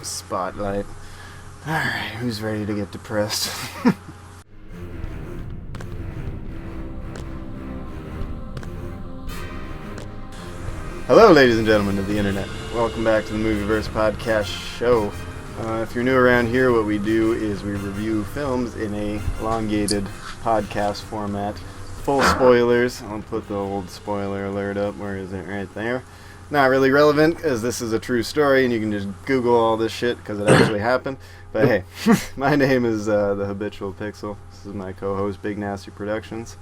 Spotlight. Alright, who's ready to get depressed? Hello, ladies and gentlemen of the internet. Welcome back to the Movieverse podcast show. If you're new around here, what we do is we review films in a elongated podcast format. Full spoilers. I'll put the old spoiler alert up. Where is it? Right there. Not really relevant, as this is a true story, and you can just Google all this shit, because it actually happened. But hey, my name is the Habitual Pixel. This is my co-host, Big Nasty Productions.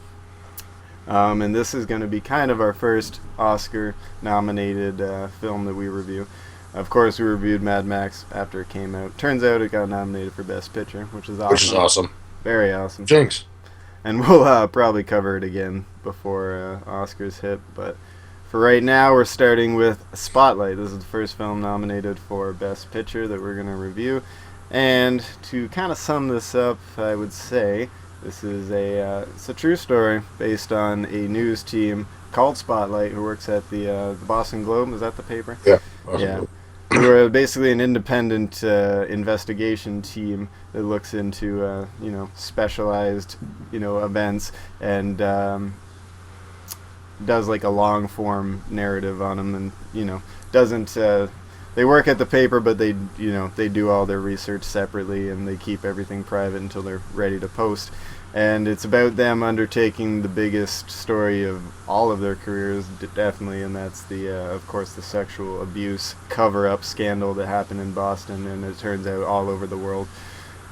And this is going to be kind of our first Oscar-nominated film that we review. Of course, we reviewed Mad Max after it came out. Turns out it got nominated for Best Picture, which is awesome. Which is awesome. Very awesome. Jinx. And we'll probably cover it again before Oscars hit, but for right now, we're starting with Spotlight. This is the first film nominated for Best Picture that we're going to review. And to kind of sum this up, I would say this is it's a true story based on a news team called Spotlight who works at the Boston Globe. Is that the paper? Yeah. Awesome. Yeah. We're basically an independent investigation team that looks into specialized events and does like a long form narrative on them, and doesn't they work at the paper, but they do all their research separately, and they keep everything private until they're ready to post. And it's about them undertaking the biggest story of all of their careers, definitely, and that's of course the sexual abuse cover-up scandal that happened in Boston, and it turns out all over the world.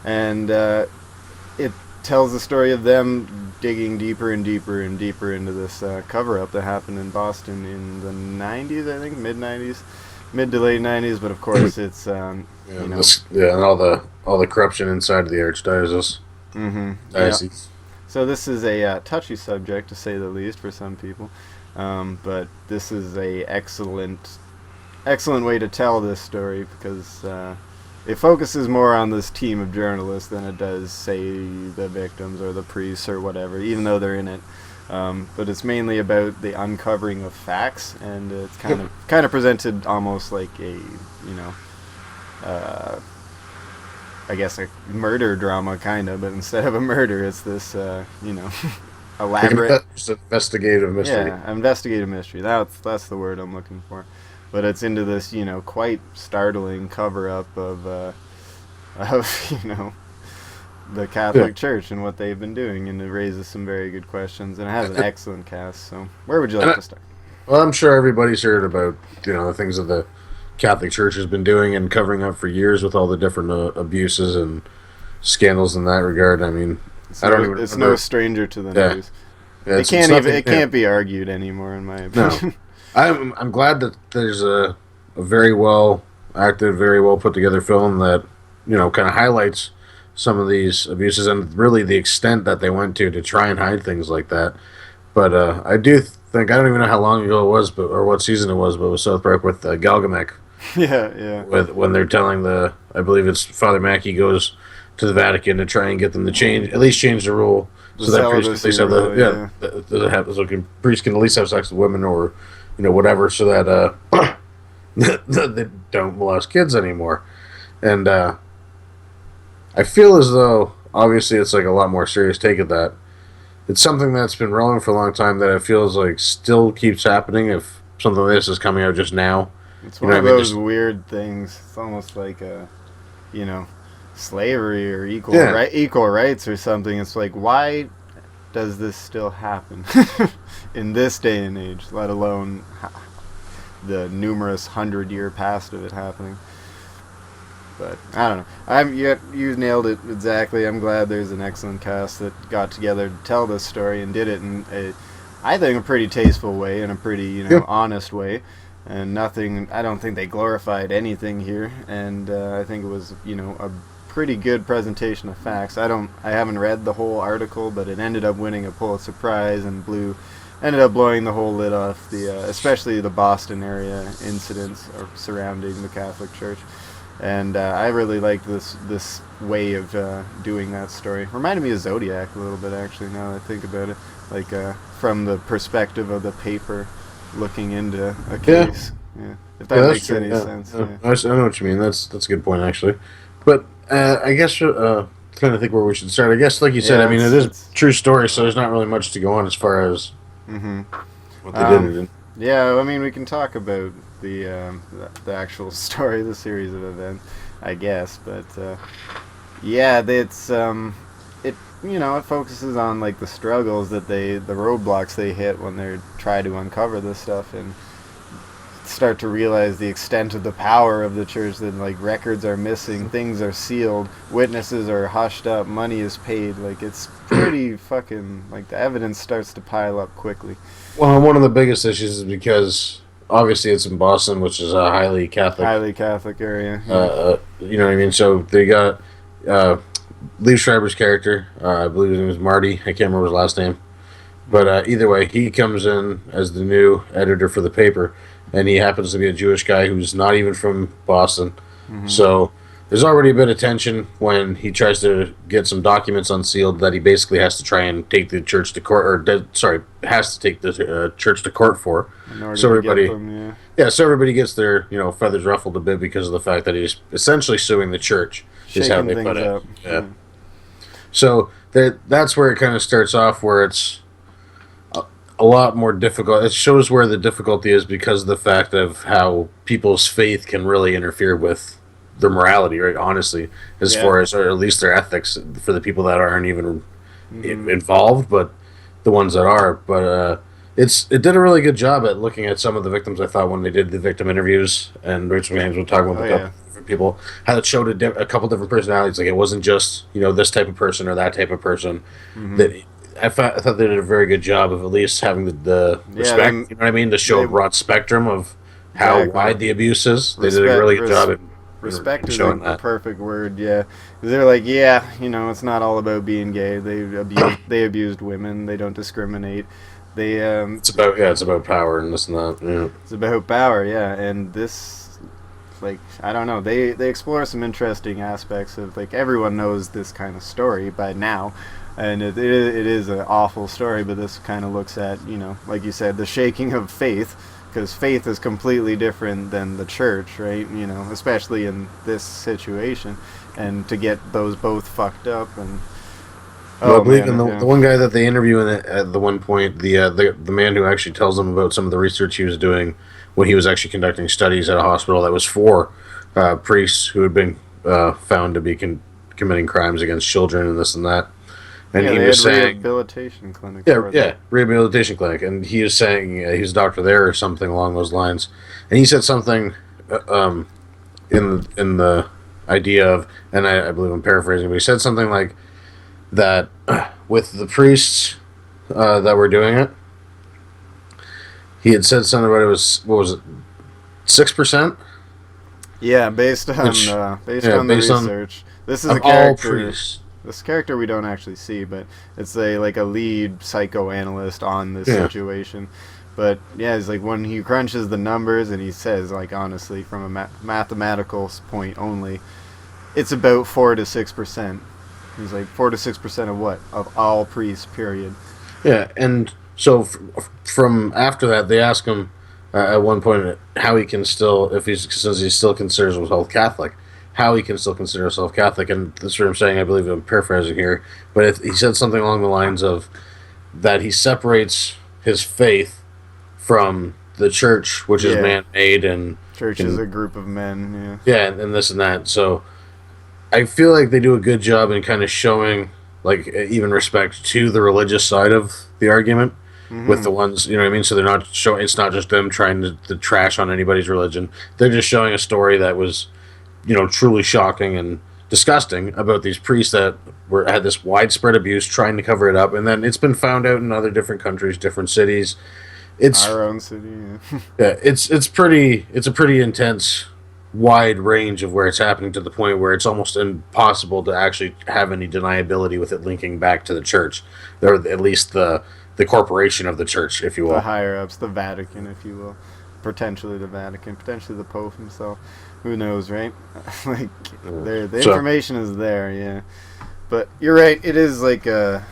And it tells the story of them digging deeper and deeper and deeper into this cover-up that happened in Boston in the 90s, I think, mid-90s, mid to late 90s, but of course it's, and all the corruption inside of the Archdiocese. Mm-hmm. Diocese. Yeah. So this is a touchy subject, to say the least, for some people, but this is a excellent way to tell this story, because it focuses more on this team of journalists than it does, say, the victims or the priests or whatever, even though they're in it. But it's mainly about the uncovering of facts, and it's kind of presented almost like a, I guess a murder drama, kind of, but instead of a murder, it's this, elaborate... Just investigative mystery. Yeah, investigative mystery. That's the word I'm looking for. But it's into this, quite startling cover-up of the Catholic Church and what they've been doing, and it raises some very good questions, and it has an excellent cast. So, where would you like to start? Well, I'm sure everybody's heard about, the things that the Catholic Church has been doing and covering up for years with all the different abuses and scandals in that regard. I mean, it's no stranger to the news. Yeah, it can't be argued anymore, in my opinion. No. I'm glad that there's a very well acted, very well put together film that kind of highlights some of these abuses and really the extent that they went to try and hide things like that. But I do think, I don't even know how long ago it was, or what season it was, but it was South Park with Galgamech. Yeah. When they're telling I believe it's Father Mackey goes to the Vatican to try and get them to change the rule, so that priests can at least have sex with women, or whatever, so that they don't molest kids anymore. And I feel as though, obviously, it's like a lot more serious take at that. It's something that's been rolling for a long time that it feels like still keeps happening. If something like this is coming out just now, it's one of those weird things. It's almost like slavery or equal rights or something. It's like, why does this still happen in this day and age, let alone the numerous 100-year past of it happening? But I don't know. You nailed it exactly. I'm glad there's an excellent cast that got together to tell this story and did it in I think, a pretty tasteful way, and a pretty honest way. And I don't think they glorified anything here. And I think it was a pretty good presentation of facts. I haven't read the whole article, but it ended up winning a Pulitzer Prize and ended up blowing the whole lid off especially the Boston area incidents surrounding the Catholic Church. And I really liked this way of doing that story. Reminded me of Zodiac a little bit, actually, now that I think about it. Like, from the perspective of the paper looking into a case. Yeah, if that makes any sense. Yeah. I know what you mean. That's a good point, actually. But I guess trying to think where we should start. I guess, like you said, I mean, it is a true story, so there's not really much to go on as far as what they did it in. Yeah, I mean, we can talk about the actual story, the series of events, I guess. But yeah, it's it focuses on like the struggles that the roadblocks they hit when they try to uncover this stuff and start to realize the extent of the power of the church. That like records are missing, things are sealed, witnesses are hushed up, money is paid. Like it's pretty fucking like the evidence starts to pile up quickly. Well, one of the biggest issues is because obviously it's in Boston, which is a highly Catholic area. You know what I mean? So they got Liev Schreiber's character. I believe his name was Marty. I can't remember his last name. But either way, he comes in as the new editor for the paper, and he happens to be a Jewish guy who's not even from Boston. Mm-hmm. So there's already a bit of tension when he tries to get some documents unsealed that he basically has to try and take the church to court, has to take the church to court for. So everybody, so everybody gets their feathers ruffled a bit because of the fact that he's essentially suing the church. Is how they put it. Yeah. So that's where it kind of starts off, where it's a lot more difficult. It shows where the difficulty is because of the fact of how people's faith can really interfere with their morality, right? Honestly, as far as, or at least their ethics for the people that aren't even involved, but the ones that are. But it did a really good job at looking at some of the victims. I thought when they did the victim interviews, and Rachel McAdams was talking with a couple different people, how it showed a couple different personalities. Like it wasn't just this type of person or that type of person. That I thought they did a very good job of at least having the respect. You know what I mean? To show a broad spectrum of how wide the abuse is. They did a really good job at respect is the perfect word. Yeah, they're like, it's not all about being gay. They abused women. They don't discriminate. They it's about power and this and that. Yeah. It's about power. Yeah, and this, like, I don't know. They explore some interesting aspects of, like, everyone knows this kind of story by now. And it is an awful story, but this kind of looks at, like you said, the shaking of faith, because faith is completely different than the church, right? Especially in this situation, and to get those both fucked up. And I believe the one guy that they interview at the one point, the man who actually tells them about some of the research he was doing when he was actually conducting studies at a hospital that was for priests who had been found to be committing crimes against children and this and that. And he was saying rehabilitation clinic. Rehabilitation clinic, and he was saying he was a doctor there or something along those lines. And he said something in the idea of, and I believe I'm paraphrasing, but he said something like that with the priests that were doing it. He had said something about what was it, 6%? Yeah, based on the research. This is a character. All priests. This character we don't actually see, but it's a lead psychoanalyst on this situation. But yeah, it's like when he crunches the numbers and he says, like, honestly, from a mathematical point only, it's about 4 to 6%. He's like 4 to 6% of what? Of all priests, period. Yeah, and so from after that, they ask him at one point how he can still, since he still considers himself Catholic, how he can still consider himself Catholic, and that's what I'm saying. I believe I'm paraphrasing here, but he said something along the lines of that he separates his faith from the church, which is man-made, and church is a group of men. Yeah, and this and that. So I feel like they do a good job in kind of showing, like, even respect to the religious side of the argument with the ones, you know what I mean? So they're not showing. It's not just them trying to trash on anybody's religion. They're just showing a story that was, truly shocking and disgusting about these priests that had this widespread abuse, trying to cover it up, and then it's been found out in other different countries, different cities. It's our own city. It's a pretty intense, wide range of where it's happening, to the point where it's almost impossible to actually have any deniability with it linking back to the church, or at least the corporation of the church, if you will. The higher ups, the Vatican, if you will. Potentially the Vatican, potentially the Pope himself. Who knows, right? Like, the information is there, yeah. But you're right, it is like it's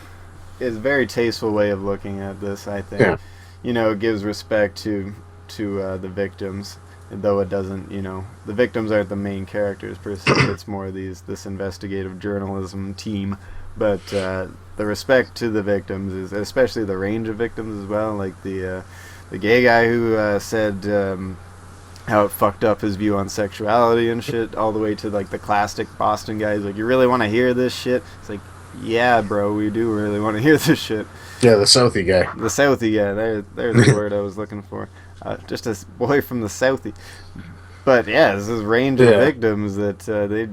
a very tasteful way of looking at this, I think. Yeah. It gives respect to the victims. though it doesn't, the victims aren't the main characters per se. It's more this investigative journalism team. But the respect to the victims is, especially the range of victims as well. Like the gay guy who said how it fucked up his view on sexuality and shit, all the way to like the classic Boston guys. Like, you really want to hear this shit? It's like, yeah, bro, we do really want to hear this shit. Yeah, the Southie guy. The Southie guy. There's the word I was looking for. Just a boy from the Southie. But yeah, this is range of victims that they,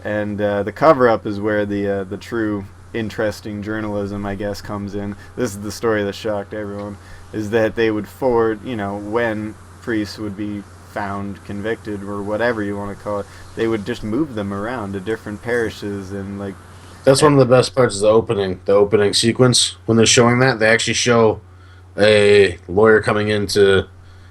and the cover-up is where the true interesting journalism, I guess, comes in. This is the story that shocked everyone, is that they would forward, when priests would be found convicted or whatever you want to call it, they would just move them around to different parishes and like. That's one of the best parts of the opening sequence. When they're showing that, they actually show a lawyer coming in to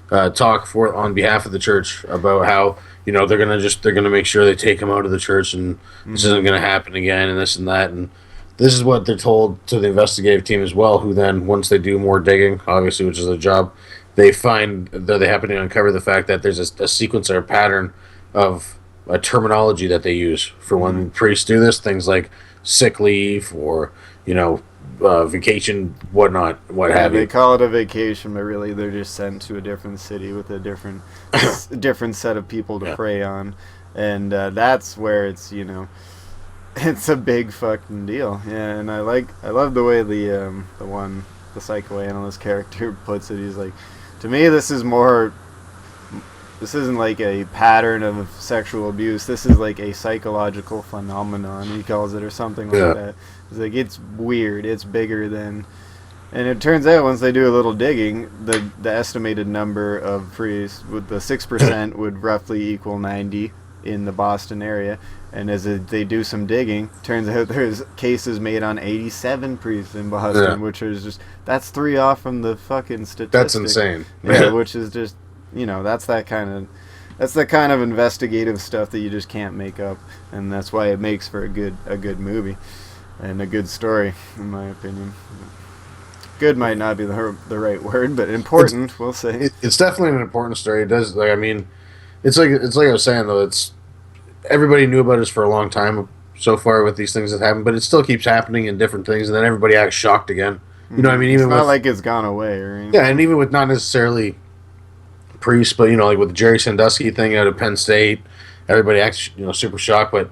talk on behalf of the church about how they're gonna make sure they take him out of the church and this isn't gonna happen again and this and that, and this is what they're told to the investigative team as well, who then, once they do more digging, obviously, which is their job, they find that they happen to uncover the fact that there's a sequence or a pattern of a terminology that they use for when priests do this, things like sick leave or vacation, whatnot, have you. They call it a vacation, but really they're just sent to a different city with a different different set of people to prey on, and that's where it's it's a big fucking deal. Yeah, and I love the way the psychoanalyst character puts it. He's like, to me, this isn't like a pattern of sexual abuse. This is like a psychological phenomenon, he calls it, or something like that. It's like, it's weird. It's bigger than... And it turns out, once they do a little digging, the estimated number of priests, with the 6% would roughly equal 90 in the Boston area. And as they do some digging, turns out there's cases made on 87 priests in Boston, which is just... That's 3 off from the fucking statistic. That's insane. Yeah, which is just... that's the kind of investigative stuff that you just can't make up, and that's why it makes for a good movie and a good story, in my opinion. Good might not be the right word, but important, we'll say. It's definitely an important story. It does, it's like I was saying though. It's everybody knew about this for a long time so far with these things that happen, but it still keeps happening in different things, and then everybody acts shocked again. You know what I mean? Even it's not like it's gone away or anything. Yeah, and even with not necessarily priests, but like with the Jerry Sandusky thing out of Penn State, everybody acts super shocked. But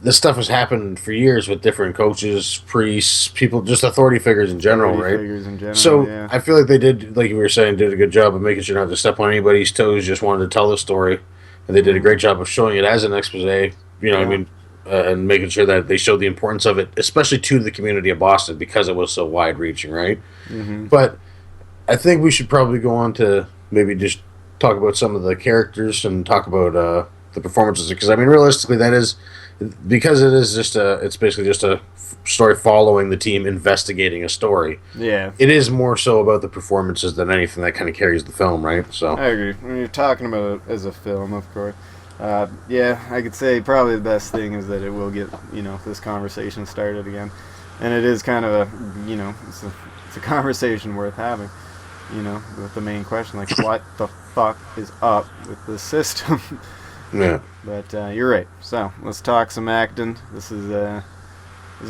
this stuff has happened for years with different coaches, priests, people, just authority figures in general, right? So I feel like they did, like you were saying, did a good job of making sure not to step on anybody's toes. Just wanted to tell the story, and they did a great job of showing it as an expose. And making sure that they showed the importance of it, especially to the community of Boston, because it was so wide-reaching, right? But I think we should probably go on to maybe just talk about some of the characters and talk about the performances, because realistically, that is, because it is it's basically just a story following the team investigating a story. Yeah, it is more so about the performances than anything that kind of carries the film, right? So I agree. When you're talking about it as a film, of course. I could say probably the best thing is that it will get this conversation started again, and it is kind of a it's a conversation worth having, with the main question, like, what the fuck is up with this system? Yeah. But you're right. So let's talk some acting. This is it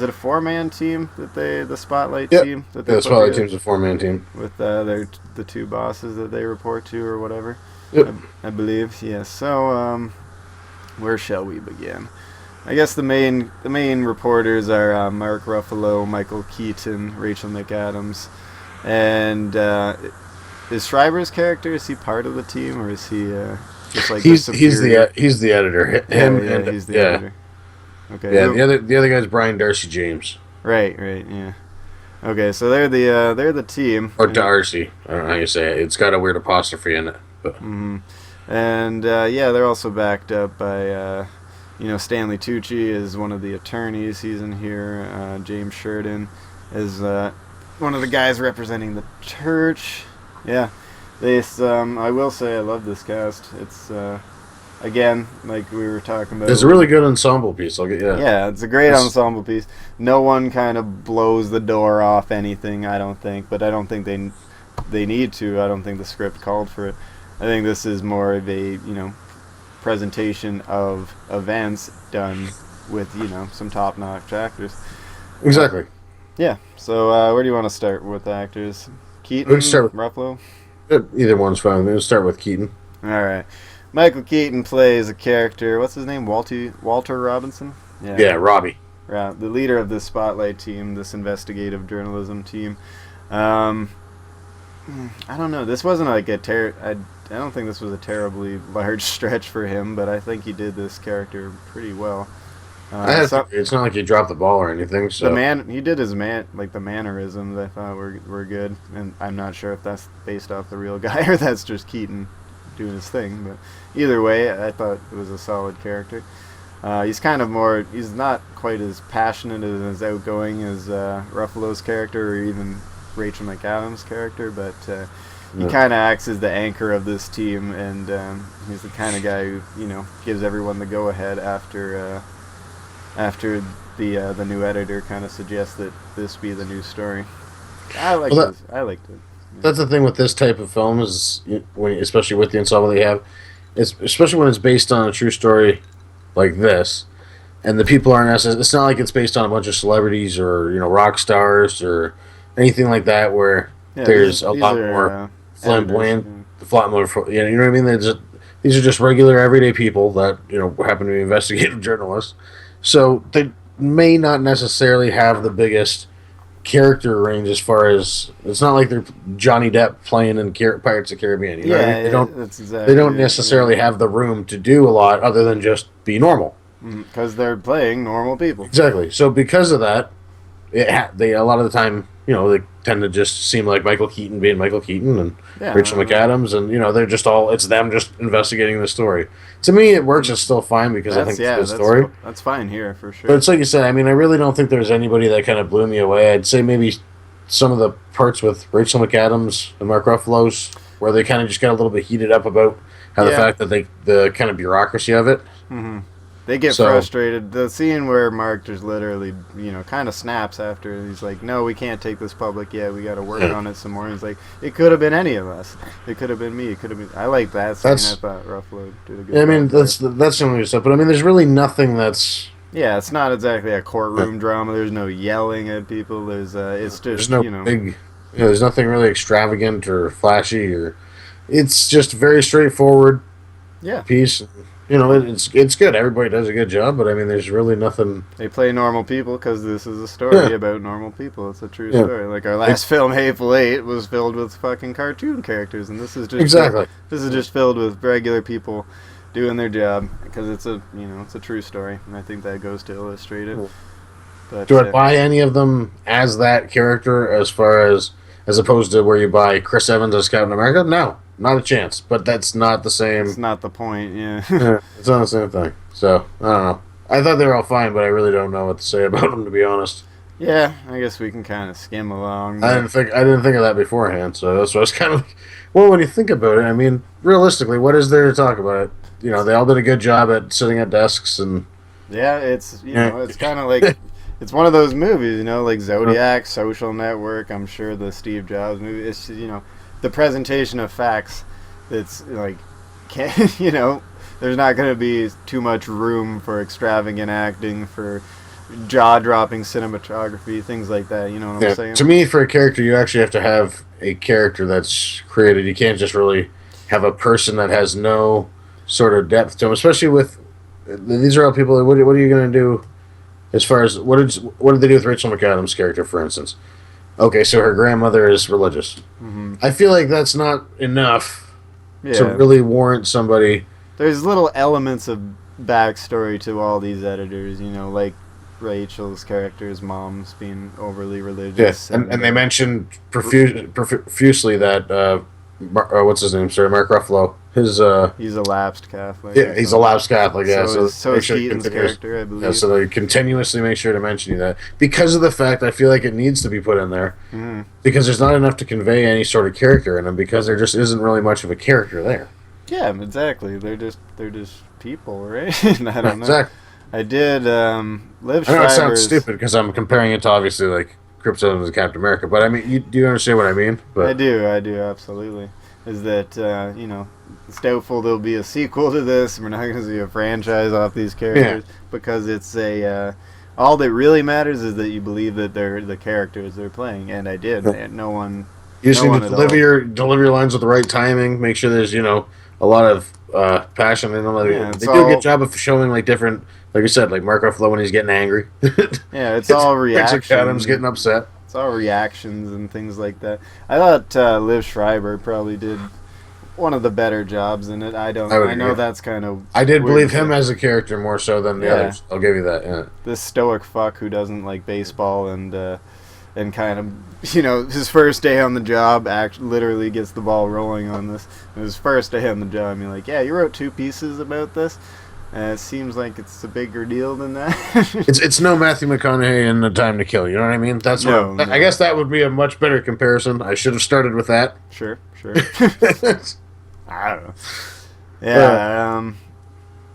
a 4-man team that the Spotlight team that they the Spotlight team's a 4-man team with the 2 bosses that they report to or whatever. Yep. I believe, yes. So, where shall we begin? I guess the main reporters are Mark Ruffalo, Michael Keaton, Rachel McAdams, and is Schreiber's character, is he part of the team, or is he just like he's the editor? He's the editor. Okay. Yeah, the other guy's Brian Darcy James. Right, yeah. Okay, so they're the team. Or Darcy, I don't know how you say it. It's got a weird apostrophe in it. And they're also backed up by Stanley Tucci is one of the attorneys. He's in here. James Sheridan is one of the guys representing the church. Yeah, I will say I love this cast. It's again, like we were talking about. It's a really good ensemble piece. Yeah, it's a great ensemble piece. No one kind of blows the door off anything, I don't think. But I don't think they need to. I don't think the script called for it. I think this is more of a presentation of events done with some top-notch actors. Exactly. Yeah. So where do you want to start with the actors? Keaton, Ruffalo? Either one's fine. We'll start with Keaton. All right. Michael Keaton plays a character. What's his name? Walter Robinson. Yeah, Robbie. Yeah, the leader of this Spotlight team, this investigative journalism team. I don't know. This wasn't like I don't think this was a terribly large stretch for him, but I think he did this character pretty well. It's not like he dropped the ball or anything. So he did his the mannerisms I thought were good, and I'm not sure if that's based off the real guy or that's just Keaton doing his thing. But either way, I thought it was a solid character. He's not quite as passionate and as outgoing as Ruffalo's character or even Rachel McAdams' character, but he kind of acts as the anchor of this team, and he's the kind of guy who gives everyone the go ahead after the new editor kind of suggests that this be the new story. I liked it. Yeah. That's the thing with this type of film is especially with the ensemble they have, especially when it's based on a true story like this, and the people aren't necessarily. It's not like it's based on a bunch of celebrities or rock stars or anything like that, where there's a lot more flamboyant, you know what I mean? These are just regular, everyday people that happen to be investigative journalists, so they may not necessarily have the biggest character range as far as it's not like they're Johnny Depp playing in Pirates of the Caribbean. You know what I mean? They don't necessarily have the room to do a lot other than just be normal because they're playing normal people. Exactly. So because of that, they a lot of the time they tend to just seem like Michael Keaton being Michael Keaton and Rachel McAdams, and they're just it's them just investigating the story. To me, it works. It's still fine because I think it's a good story. That's fine here for sure. But it's like you said. I mean, I really don't think there's anybody that kind of blew me away. I'd say maybe some of the parts with Rachel McAdams and Mark Ruffalo's where they kind of just got a little bit heated up about how the fact that the kind of bureaucracy of it. Mm-hmm. They get frustrated. The scene where Mark just literally, kind of snaps after. He's like, no, we can't take this public yet. We got to work on it some more. And he's like, it could have been any of us. It could have been me. It could have been. I like that scene. I thought Ruffalo did a good job. I mean, that's some of your stuff. But, I mean, there's really nothing that's... Yeah, it's not exactly a courtroom drama. There's no yelling at people. It's just, there's no big... there's nothing really extravagant or flashy. It's just very straightforward piece. It's good. Everybody does a good job, but I mean, there's really nothing. They play normal people because this is a story about normal people. It's a true story. Like our last film, Hateful Eight, was filled with fucking cartoon characters, and this is just filled with regular people doing their job because it's a true story, and I think that goes to illustrate it. But, do I buy any of them as that character as opposed to where you buy Chris Evans as Captain America? No. Not a chance, but that's not the same. It's not the point, yeah. It's not the same thing. So, I don't know. I thought they were all fine, but I really don't know what to say about them, to be honest. Yeah, I guess we can kind of skim along. I didn't think of that beforehand, so that's what I was kind of like, well, when you think about it, I mean, realistically, what is there to talk about? They all did a good job at sitting at desks and... Yeah, it's, it's kind of like... It's one of those movies, like Zodiac, Social Network, I'm sure the Steve Jobs movie. It's, the presentation of facts. It's like, there's not going to be too much room for extravagant acting, for jaw-dropping cinematography, things like that. You know what I'm saying? To me, for a character, you actually have to have a character that's created. You can't just really have a person that has no sort of depth to them, especially with... These are all people... What are you going to do as far as... What did they do with Rachel McAdams' character, for instance? Okay, so her grandmother is religious. Mm-hmm. I feel like that's not enough to really warrant somebody... There's little elements of backstory to all these editors, like Rachel's character's mom's being overly religious. Yeah, and they mentioned profusely that... what's his name? Sorry, Mark Ruffalo. He's a lapsed Catholic. Yeah, he's a lapsed Catholic. Yeah, so is Keaton's character, I believe. Yeah, so they continuously make sure to mention you that because of the fact I feel like it needs to be put in there because there's not enough to convey any sort of character in them because there just isn't really much of a character there. Yeah, exactly. They're just people, right? I don't know. Exactly. I did Liev Schreiber. I know it sounds stupid because I'm comparing it to obviously like Crypto and Captain America, but I mean, do you understand what I mean? But I do absolutely. is that it's doubtful there'll be a sequel to this. We're not going to see a franchise off these characters because it's all that really matters is that you believe that they're the characters they're playing, and I did. And no one. You just need to deliver your lines with the right timing. Make sure there's a lot of passion in them. They do a good job of showing like different, like I said, like Mark Ruffalo when he's getting angry. Yeah, it's all reactions. McAdams getting upset. It's all reactions and things like that. I thought Liev Schreiber probably did one of the better jobs in it. I know that's kind of. I did believe him as a character more so than the others. I'll give you that. Yeah. This stoic fuck who doesn't like baseball and kind of his first day on the job literally gets the ball rolling on this. His first day on the job, you're like, yeah, you wrote 2 pieces about this. It seems like it's a bigger deal than that. It's no Matthew McConaughey in The Time to Kill. You know what I mean? That's no. I guess that would be a much better comparison. I should have started with that. Sure. I don't know. Yeah.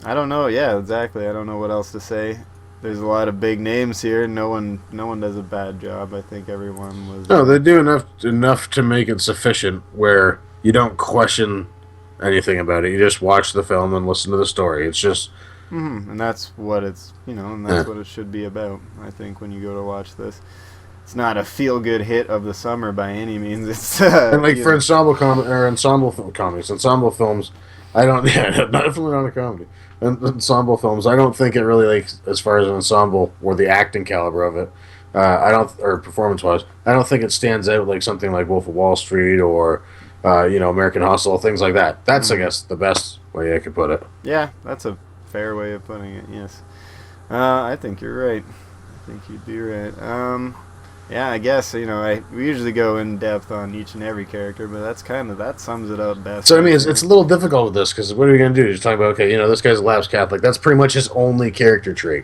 I don't know. Yeah, exactly. I don't know what else to say. There's a lot of big names here. No one does a bad job. I think everyone was. No, they do enough to make it sufficient where you don't question anything about it. You just watch the film and listen to the story. It's just. And that's what it's and that's what it should be about. I think when you go to watch this, it's not a feel-good hit of the summer by any means. It's and like for ensemble films, I don't. Yeah, definitely not a comedy. Ensemble films, I don't think it really, like, as far as an ensemble or the acting caliber of it, or performance-wise, I don't think it stands out like something like Wolf of Wall Street or, American Hustle, things like that. That's, I guess, the best way I could put it. Yeah, that's a fair way of putting it, yes. I think you're right. I think you'd be right. Yeah, I guess, we usually go in depth on each and every character, but that sums it up best. So, I mean, it's a little difficult with this, because what are we going to do? Just talk about, this guy's a lapsed Catholic. That's pretty much his only character trait.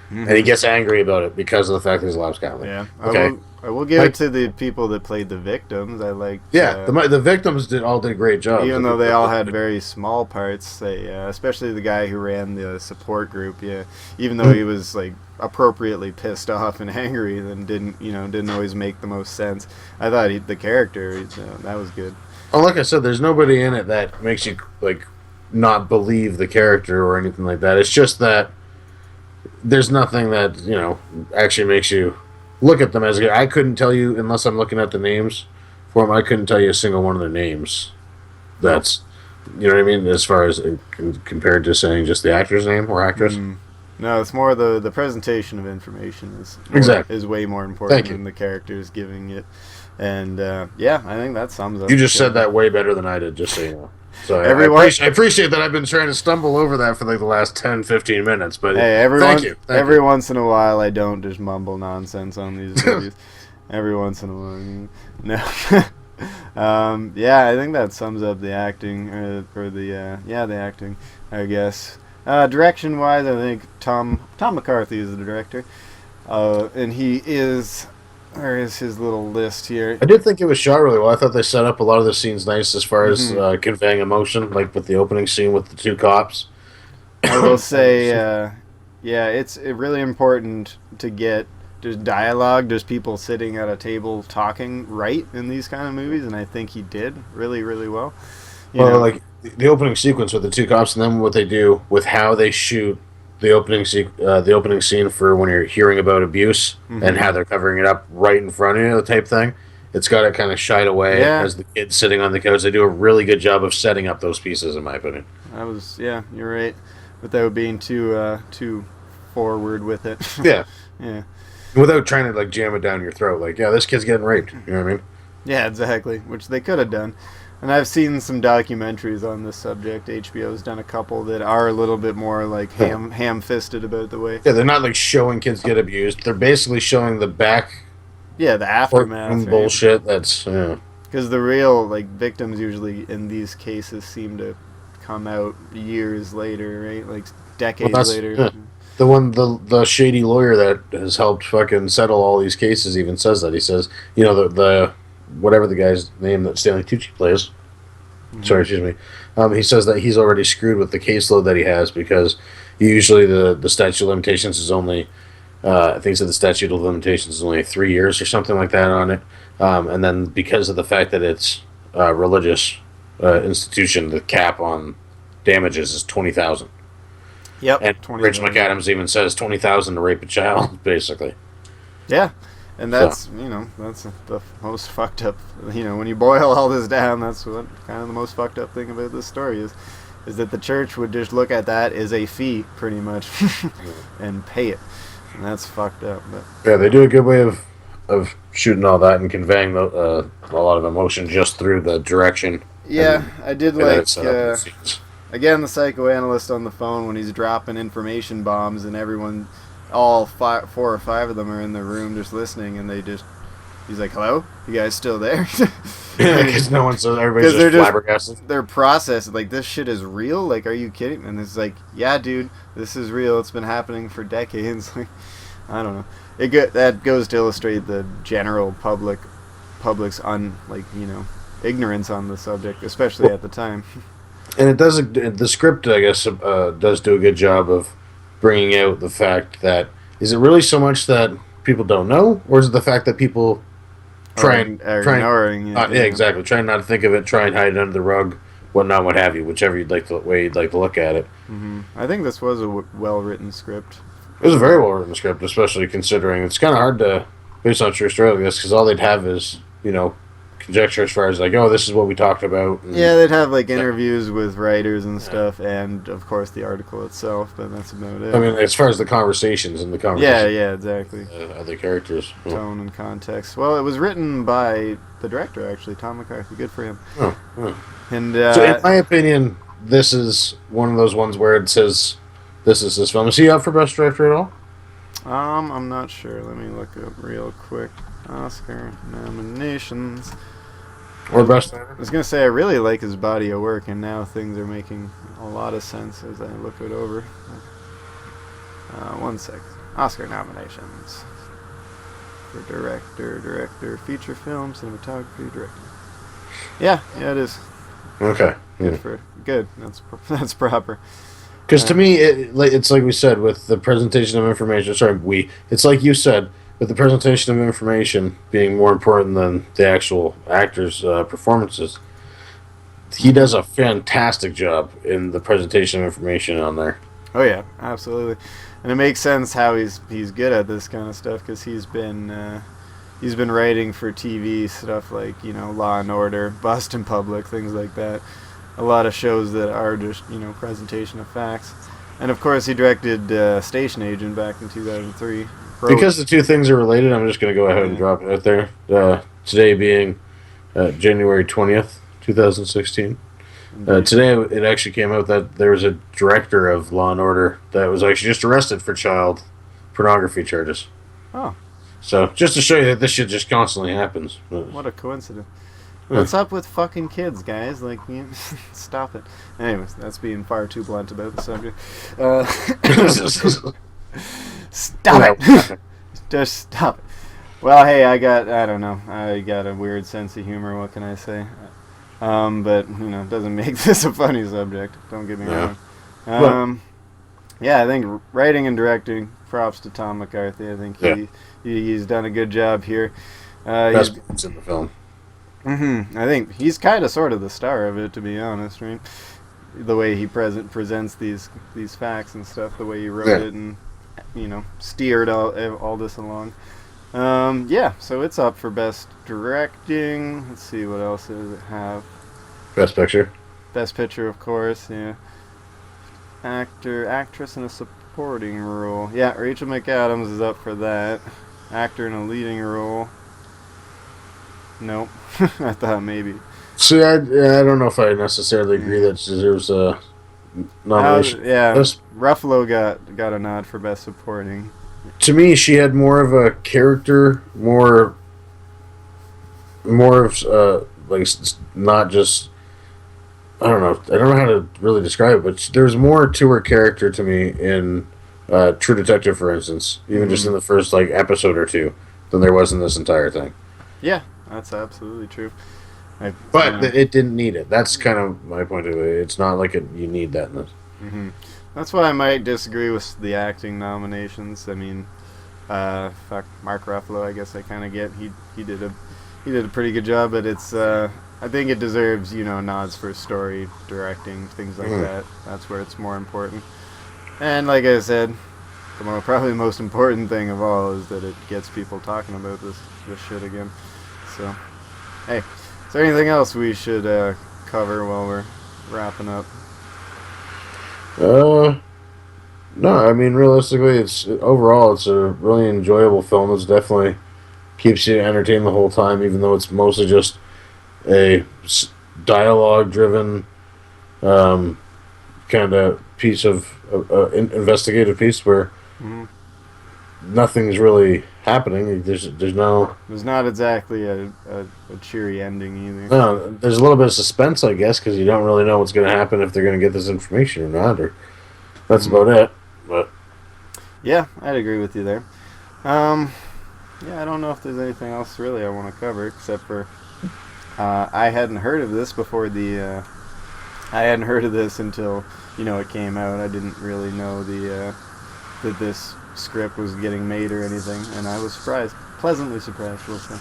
Mm-hmm. And he gets angry about it because of the fact that he's a lapsed Catholic. Yeah. Okay. I will give it to the people that played the victims. I like. Yeah, the victims did a great job. Even though they all had very small parts, especially the guy who ran the support group. Yeah, even though he was like appropriately pissed off and angry, then didn't always make the most sense. I thought the character that was good. Oh, like I said, there's nobody in it that makes you like not believe the character or anything like that. It's just that there's nothing that actually makes you look at them as good. I couldn't tell you, unless I'm looking at the names for them, I couldn't tell you a single one of their names. That's, you know what I mean, as far as compared to saying just the actor's name or actress. No, it's more the presentation of information is way more important than the characters giving it. And, I think that sums up. You just said that way better than I did, just so you know. So I appreciate that. I've been trying to stumble over that for like the last 10, 15 minutes. But hey, thank you. Every once in a while, I don't just mumble nonsense on these movies. Every once in a while. No. I think that sums up the acting, the acting, I guess. Direction-wise, I think Tom McCarthy is the director. And he is... Where is his little list here? I did think it was shot really well. I thought they set up a lot of the scenes nice as far as conveying emotion, like with the opening scene with the 2 cops. I will say, it's really important to get just dialogue, just people sitting at a table talking right in these kind of movies, and I think he did really, really well. Like the opening sequence with the 2 cops, and then what they do with how they shoot the opening scene for when you're hearing about abuse and how they're covering it up right in front of you, the type thing. It's got it kind of shied away as the kid's sitting on the couch. They do a really good job of setting up those pieces, in my opinion. You're right. Without being too forward with it. Yeah. Yeah. Without trying to like jam it down your throat. Like, this kid's getting raped. You know what I mean? Yeah, exactly. Which they could have done. And I've seen some documentaries on this subject. HBO's done a couple that are a little bit more like ham-fisted about the way. Yeah, they're not like showing kids get abused. They're basically showing the back. Yeah, the aftermath. And bullshit. That's because the real victims usually in these cases seem to come out years later, right? Like decades later. Yeah. The shady lawyer that has helped fucking settle all these cases even says that. He says, the whatever the guy's name that Stanley Tucci plays. Sorry, excuse me. He says that he's already screwed with the caseload that he has because usually the statute of limitations is only, I think he said the statute of limitations is only 3 years or something like that on it. And then because of the fact that it's religious institution, the cap on damages is $20,000. Yep. And Rich McAdams even says $20,000 to rape a child, basically. Yeah. And that's, that's the most fucked up, when you boil all this down, that's what kind of the most fucked up thing about this story is that the church would just look at that as a fee, pretty much, and pay it. And that's fucked up. But yeah, they do a good way of shooting all that and conveying a lot of emotion just through the direction. Yeah, I did like, again, the psychoanalyst on the phone when he's dropping information bombs and everyone... all 4 or 5 of them are in the room just listening, and he's like, hello? You guys still there? Yeah, because everybody's just flabbergasted. They're processed, like, this shit is real? Like, are you kidding? And it's like, yeah, dude, this is real. It's been happening for decades. Like, I don't know. That goes to illustrate the general public's ignorance on the subject, especially at the time. And it does, the script, I guess, does do a good job of bringing out the fact that, is it really so much that people don't know, or is it the fact that people ignoring it? Yeah, exactly. Try not to think of it, try and hide it under the rug, whatnot, what have you, whichever way you'd like to look at it. Mm-hmm. I think this was a well-written script. It was a very well-written script, especially considering it's kind of hard to, based on true story like this, because all they'd have is, conjecture as far as like, oh, this is what we talked about. And yeah, they'd have like interviews with writers and stuff, and of course the article itself, but that's about it. I mean, as far as the conversations and the conversations. Yeah, exactly. Other characters. Tone and context. Well, it was written by the director, actually, Tom McCarthy. Good for him. And so, in my opinion, this is one of those ones where it says, this is this film. Is he up for Best Director at all? I'm not sure. Let me look up real quick. Oscar nominations. Or Best Actor? I was going to say, I really like his body of work, and now things are making a lot of sense as I look it over. 1 sec. Oscar nominations. For director, feature film, cinematography, director. Yeah, it is. Okay. Good. That's proper. Because to me, it's like we said, with the presentation of information, it's like you said, with the presentation of information being more important than the actual actors' performances, he does a fantastic job in the presentation of information on there. Oh yeah, absolutely, and it makes sense how he's good at this kind of stuff, because he's been writing for TV stuff like Law and Order, Boston Public, things like that. A lot of shows that are just presentation of facts, and of course he directed Station Agent back in 2003. Because the two things are related, I'm just going to go ahead and drop it out there. Today being January 20th, 2016. Today it actually came out that there was a director of Law & Order that was actually just arrested for child pornography charges. Oh. So, just to show you that this shit just constantly happens. What a coincidence. What's up with fucking kids, guys? Like, stop it. Anyways, that's being far too blunt about the subject. Stop it! Just stop it. Well, hey, I got a weird sense of humor, what can I say? But, it doesn't make this a funny subject, don't get me wrong. I think writing and directing, props to Tom McCarthy. I think he's done a good job here. Best parts in the film. I think he's kind of sort of the star of it, to be honest, right? The way he presents these facts and stuff, the way he wrote it and steered all this along. So it's up for Best Directing. Let's see, what else does it have? Best Picture. Best Picture, of course, yeah. Actor, actress in a supporting role. Yeah, Rachel McAdams is up for that. Actor in a leading role. Nope. I thought maybe. See, I don't know if I necessarily agree that she deserves a nomination. Ruffalo got a nod for Best Supporting. To me, she had more of a character, more of not just. I don't know how to really describe it, but there's more to her character to me in True Detective, for instance, even just in the first episode or two, than there was in this entire thing. Yeah, that's absolutely true. But it didn't need it. That's kind of my point of it. It's not like you need that in this. That's why I might disagree with the acting nominations. I mean, Mark Ruffalo, I guess I kind of get. He did a pretty good job, but it's I think it deserves, nods for story, directing, things like that. That's where it's more important. And like I said, probably the most important thing of all is that it gets people talking about this shit again. So, hey, is there anything else we should cover while we're wrapping up? No, I mean, realistically, overall it's a really enjoyable film. It's definitely keeps you entertained the whole time, even though it's mostly just a dialogue-driven kind of piece of investigative piece where nothing's really happening. There's not exactly a cheery ending either. No, there's a little bit of suspense, I guess, because you don't really know what's going to happen if they're going to get this information or not. Or that's about it. But yeah, I'd agree with you there. Yeah, I don't know if there's anything else really I want to cover except for I hadn't heard of this before I hadn't heard of this until it came out. I didn't really know that this script was getting made or anything, and I was pleasantly surprised, we'll say.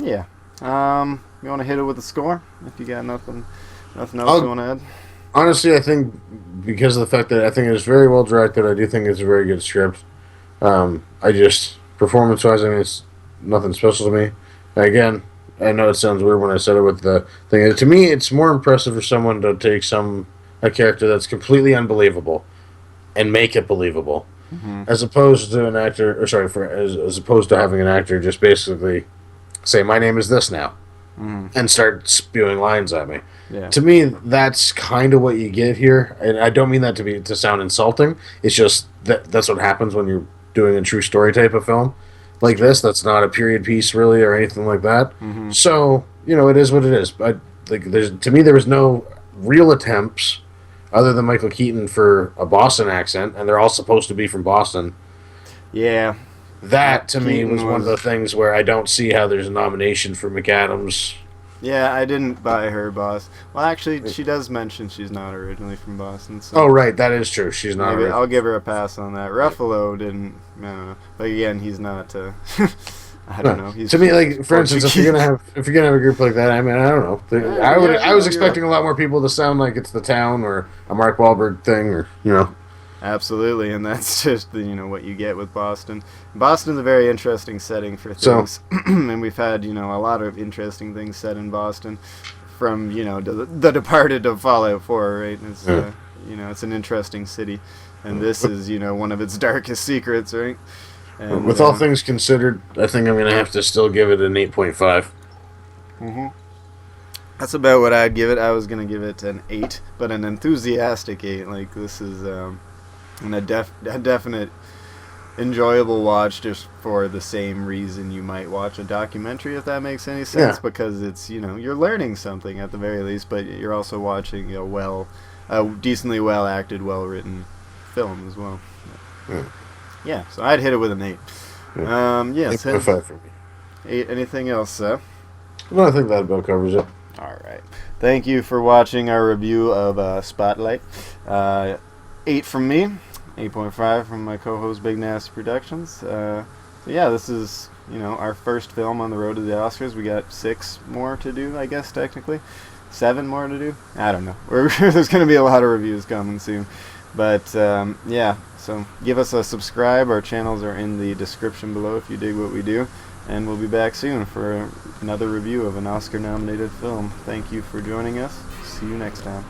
Yeah. You want to hit it with a score? If you got nothing else you want to add? Honestly, I think because of the fact that I think it's very well directed, I do think it's a very good script. Performance-wise, I mean, it's nothing special to me. Again, I know it sounds weird when I said it with the thing. To me, it's more impressive for someone to take a character that's completely unbelievable and make it believable, as opposed to as opposed to having an actor just basically say, "My name is this now," and start spewing lines at me. Yeah. To me, that's kind of what you get here, and I don't mean that to sound insulting. It's just that's what happens when you're doing a true story type of film like this. That's not a period piece really or anything like that. So it is what it is. But to me, there was no real attempts other than Michael Keaton for a Boston accent, and they're all supposed to be from Boston. Yeah. That to me was one of the things where I don't see how there's a nomination for McAdams. Yeah, I didn't buy her Boston. Well, actually, she does mention she's not originally from Boston. So oh, right, that is true. She's not. Maybe I'll give her a pass on that. Ruffalo didn't. I don't know. But again, he's not. I don't know. He's to me, like for instance, if you're gonna have a group like that, I mean, I don't know. I was expecting a lot more people to sound like it's The Town or a Mark Wahlberg thing, or Absolutely, and that's just what you get with Boston. Boston's a very interesting setting for things, and we've had a lot of interesting things said in Boston, from the Departed of Fallout 4, right? It's it's an interesting city, and this is one of its darkest secrets, right? And, with all things considered, I think I'm gonna have to still give it an 8.5. That's about what I'd give it. I was gonna give it an 8, but an enthusiastic 8. Like this is a definite enjoyable watch, just for the same reason you might watch a documentary, if that makes any sense, because it's you're learning something at the very least, but you're also watching a decently well acted, well written film as well. Yeah, so I'd hit it with an 8. Yeah, 8.5 for me. 8. Anything else, Seth? No, I think that about covers it. All right. Thank you for watching our review of Spotlight. 8 from me. 8.5 from my co-host Big Nasty Productions. So yeah, this is our first film on the road to the Oscars. We got 6 more to do, I guess, technically. 7 more to do. I don't know. There's going to be a lot of reviews coming soon, but yeah. So give us a subscribe. Our channels are in the description below if you dig what we do, and we'll be back soon for another review of an Oscar-nominated film. Thank you for joining us. See you next time.